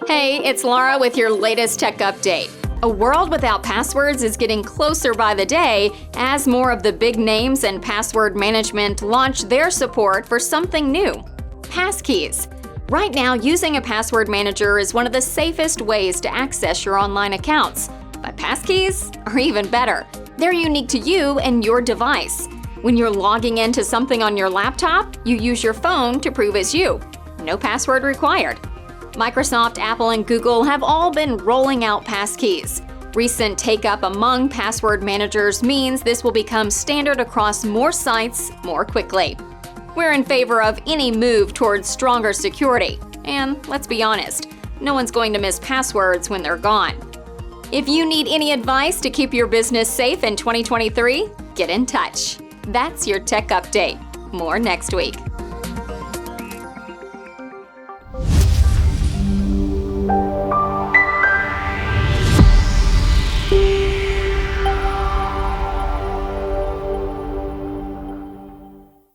Hey, it's Laura with your latest tech update. A world without passwords is getting closer by the day as more of the big names and password management launch their support for something new: PassKeys. Right now, using a password manager is one of the safest ways to access your online accounts. But PassKeys are even better. They're unique to you and your device. When you're logging into something on your laptop, you use your phone to prove it's you. No password required. Microsoft, Apple, and Google have all been rolling out PassKeys. Recent take-up among password managers means this will become standard across more sites more quickly. We're in favor of any move towards stronger security. And let's be honest, no one's going to miss passwords when they're gone. If you need any advice to keep your business safe in 2023, get in touch. That's your tech update. More next week.